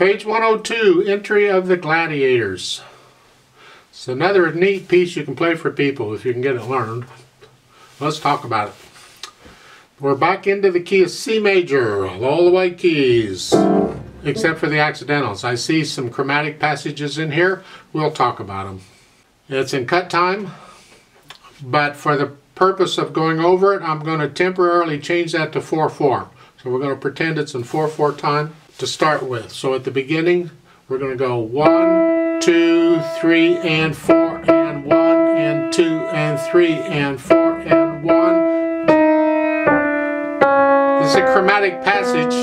Page 102, Entry of the Gladiators. It's another neat piece you can play for people if you can get it learned. Let's talk about it. We're back into the key of C major, all the white keys, except for the accidentals. I see some chromatic passages in here. We'll talk about them. It's in cut time, but for the purpose of going over it, I'm going to temporarily change that to 4/4. So we're going to pretend it's in 4/4 time to start with. So at the beginning, we're going to go 1, 2, 3, and 4, and 1, and 2, and 3, and 4, and 1. It's a chromatic passage.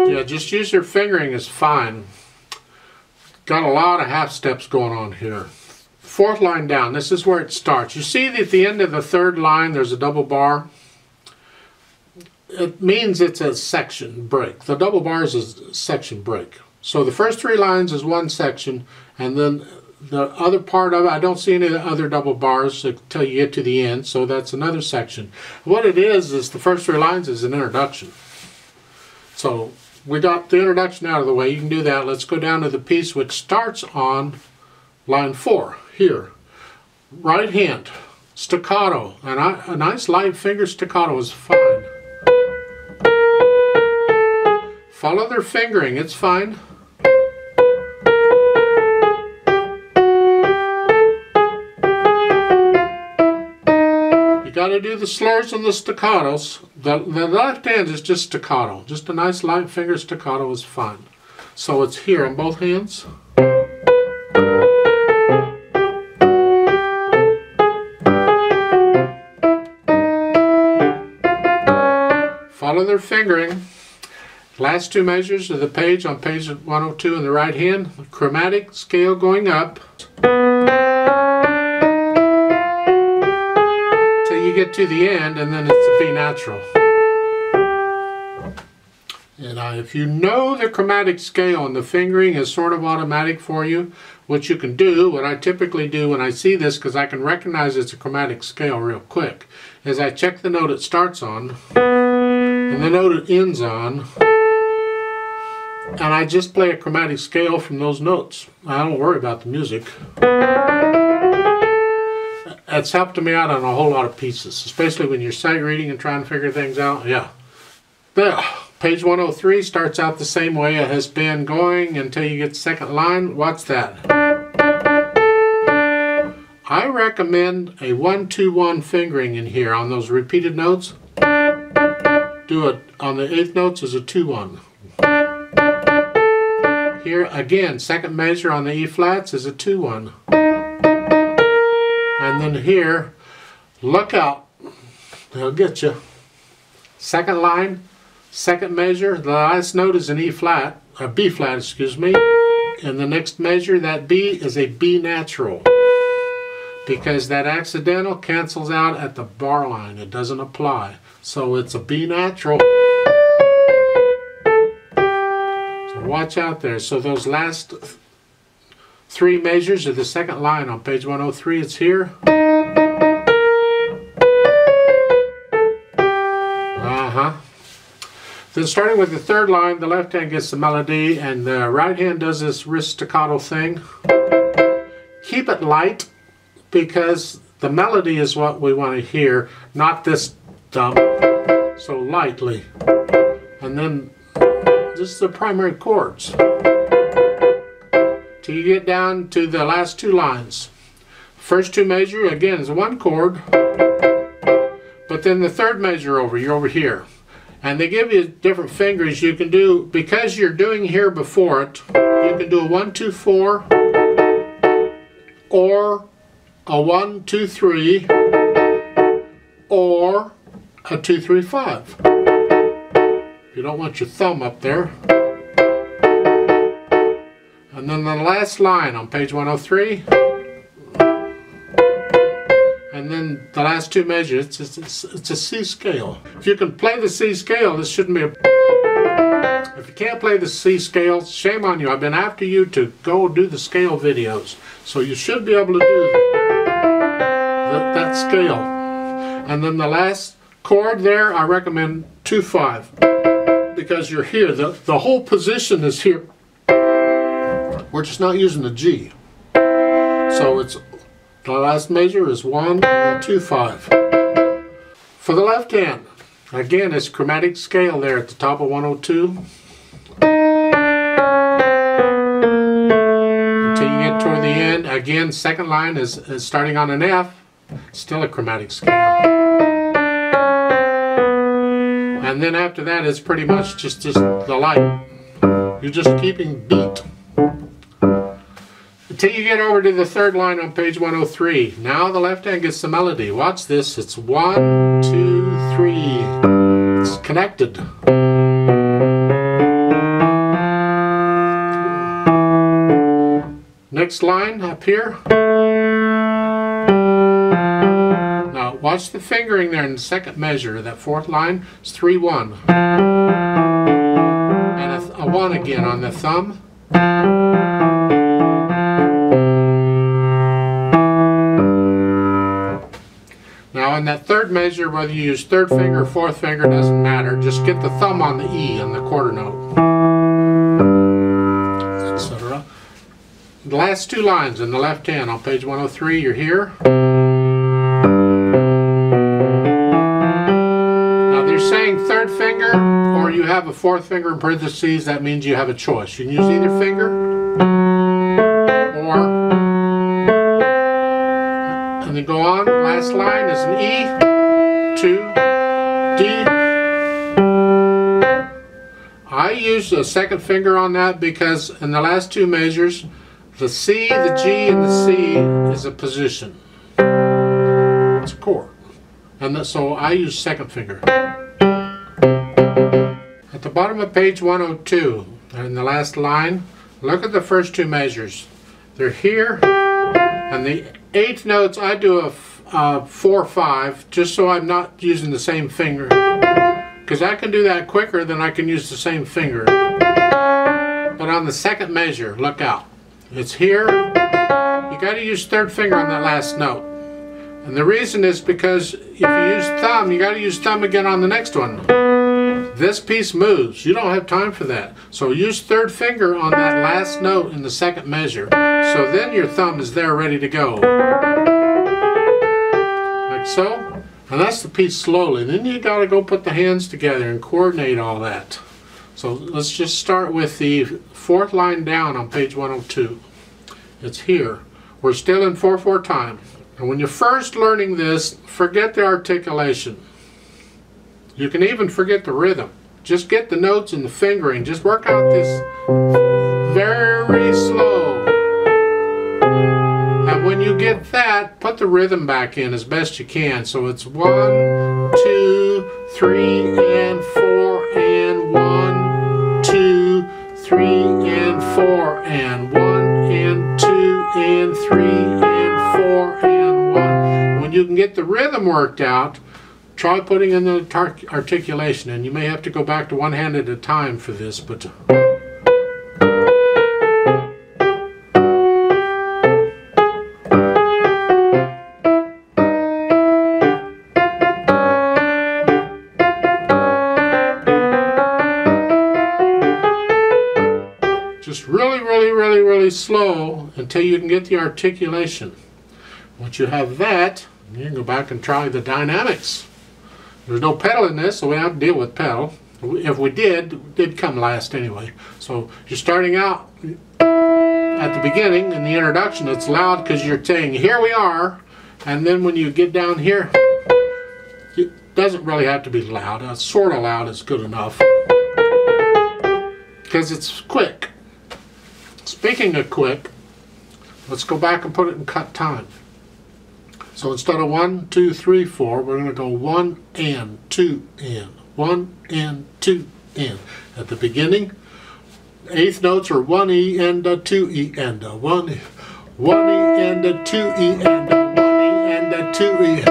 Yeah, just use your fingering is fine. Got a lot of half steps going on here. Fourth line down, this is where it starts. You see that at the end of the third line there's a double bar. It means it's a section break. The double bar is a section break. So the first 3 lines is one section, and then the other part of it, I don't see any other double bars until you get to the end, so that's another section. What it is the first 3 lines is an introduction. So we got the introduction out of the way. You can do that. Let's go down to the piece which starts on line 4 here. Right hand, staccato, and a nice light finger staccato is fine. Follow their fingering, it's fine. You got to do the slurs and the staccatos. The left hand is just staccato. Just a nice light finger staccato is fine. So it's here on both hands. Follow their fingering. Last 2 measures of the page on page 102 in the right hand. Chromatic scale going up till you get to the end, and then it's a B natural. And if you know the chromatic scale and the fingering is sort of automatic for you, what you can do, what I typically do when I see this, because I can recognize it's a chromatic scale real quick, is I check the note it starts on and the note it ends on, and I just play a chromatic scale from those notes. I don't worry about the music. It's helped me out on a whole lot of pieces, especially when you're sight reading and trying to figure things out. Yeah. But page 103 starts out the same way it has been going until you get the second line. Watch that. I recommend a 1-2-1 fingering in here on those repeated notes. Do it on the 8th notes as a 2-1. Here again, second measure on the E flats is a 2-1. And then here, look out, they'll get you. Second line, second measure, the last note is an E flat, a B flat, excuse me. And the next measure, that B is a B natural. Because that accidental cancels out at the bar line, it doesn't apply. So it's a B natural. Watch out there. So those last 3 measures of the second line on page 103, it's here. Then starting with the third line, the left hand gets the melody and the right hand does this wrist staccato thing. Keep it light because the melody is what we want to hear, not this dump. So lightly. And then this is the primary chords. Till you get down to the last 2 lines. First 2 measure, again, is 1 chord. But then the third measure over, you're over here. And they give you different fingers you can do. Because you're doing here before it, you can do a 1-2-4 or a 1-2-3 or a 2-3-5. You don't want your thumb up there. And then the last line on page 103. And then the last 2 measures, it's a C scale. If you can play the C scale, this shouldn't be a... If you can't play the C scale, shame on you. I've been after you to go do the scale videos. So you should be able to do that scale. And then the last chord there, I recommend 2-5. because you're here. The whole position is here. We're just not using the G. So it's the last measure is 1 and 2, 5. For the left hand, again, it's chromatic scale there at the top of 102. Until you get toward the end. Again, second line is starting on an F. Still a chromatic scale. And then after that, it's pretty much just the light. You're just keeping beat. Until you get over to the third line on page 103. Now the left hand gets the melody. Watch this. It's 1, 2, 3. It's connected. Next line up here. Now watch the fingering there in the second measure. That fourth line is 3, 1. And a 1 again on the thumb. Now in that third measure, whether you use third finger or fourth finger, doesn't matter. Just get the thumb on the E on the quarter note, etc. The last two lines in the left hand on page 103, you're here. Now they're saying third finger, or you have a fourth finger in parentheses. That means you have a choice. You can use either finger, or, and then go on. Last line is an E, 2, D. I use a second finger on that because in the last two measures, the C, the G, and the C is a position. It's a chord. And so I use second finger. At the bottom of page 102, in the last line, look at the first two measures. They're here, and the eighth notes, I do a 4-5, just so I'm not using the same finger. Because I can do that quicker than I can use the same finger. But on the second measure, look out. It's here. You got to use third finger on that last note. And the reason is because if you use thumb, you got to use thumb again on the next one. This piece moves. You don't have time for that. So use third finger on that last note in the second measure. So then your thumb is there ready to go. Like so. And that's the piece slowly. Then you got to go put the hands together and coordinate all that. So let's just start with the fourth line down on page 102. It's here. We're still in 4/4 time. And when you're first learning this, forget the articulation. You can even forget the rhythm. Just get the notes and the fingering. Just work out this very slow. And when you get that, put the rhythm back in as best you can. So it's 1, 2, 3, and 4, and 1, 2, 3, and 4, and 1, and 2, and 3, and 4, and 1. When you can get the rhythm worked out, try putting in the articulation. And you may have to go back to one hand at a time for this, but just really slow until you can get the articulation. Once you have that, you can go back and try the dynamics. There's no pedal in this, so we don't have to deal with pedal. If we did, it did come last anyway. So you're starting out at the beginning in the introduction. It's loud because you're saying, here we are. And then when you get down here, it doesn't really have to be loud. Sort of loud is good enough. Because it's quick. Speaking of quick, let's go back and put it in cut time. So instead of 1, 2, 3, 4, we're going to go 1 and 2 and 1 and 2 and. At the beginning, eighth notes are 1 E and a 2 E and a 1 E. 1 E and a 2 E and a 1 E and a 2 E.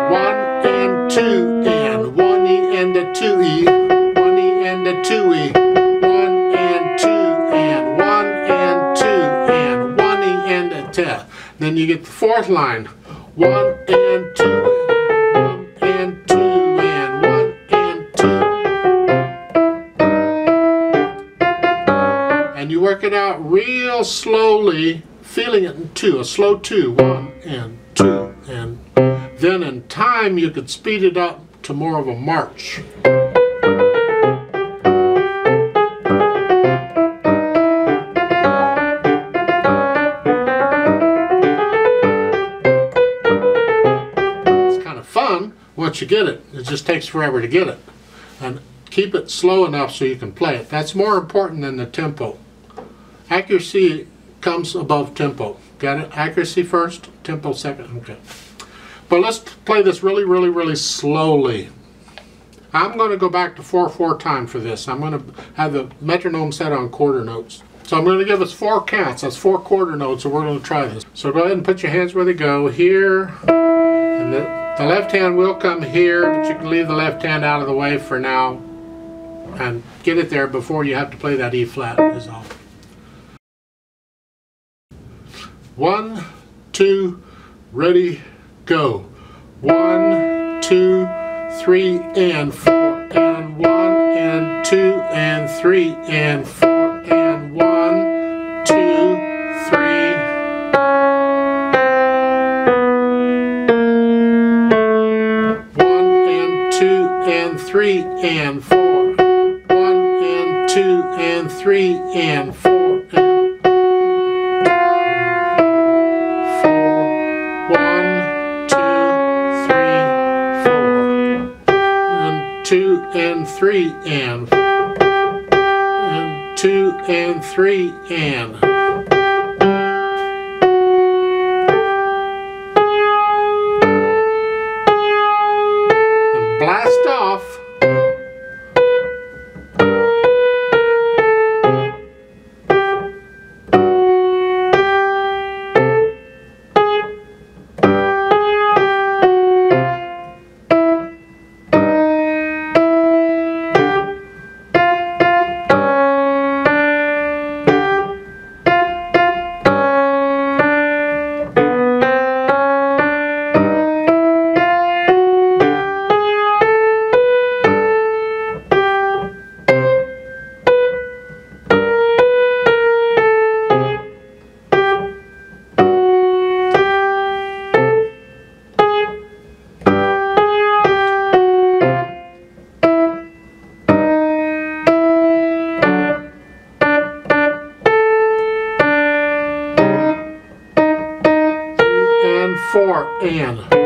1 and 2 and 1 E and a 2 E. 1 E and a 2 E. 1 and 2 and 1 and 2 and 1 E and a 2. Then you get the fourth line. 1 and 2, 1 and 2, and 1 and 2, work it out real slowly, feeling it in 2, a slow 2, 1 and 2, and then in time you could speed it up to more of a march. It's kind of fun once you get it. It just takes forever to get it. And keep it slow enough so you can play it. That's more important than the tempo. Accuracy comes above tempo. Got it? Accuracy first, tempo second. Okay. But let's play this really, really, really slowly. I'm going to go back to 4/4 time for this. I'm going to have the metronome set on quarter notes. So I'm going to give us 4 counts. That's 4 quarter notes, and we're going to try this. So go ahead and put your hands where they go. Here, and the left hand will come here, but you can leave the left hand out of the way for now and get it there before you have to play that E flat is all. 1, 2, ready, go. 1, 2, 3, and 4, and 1, and 2, and 3, and 4, and 1, 2, 3. 1 and 2 and 3 and 4. 1 and 2 and 3 and 4. And 3 and 2 and 3 and blast off. And 4 and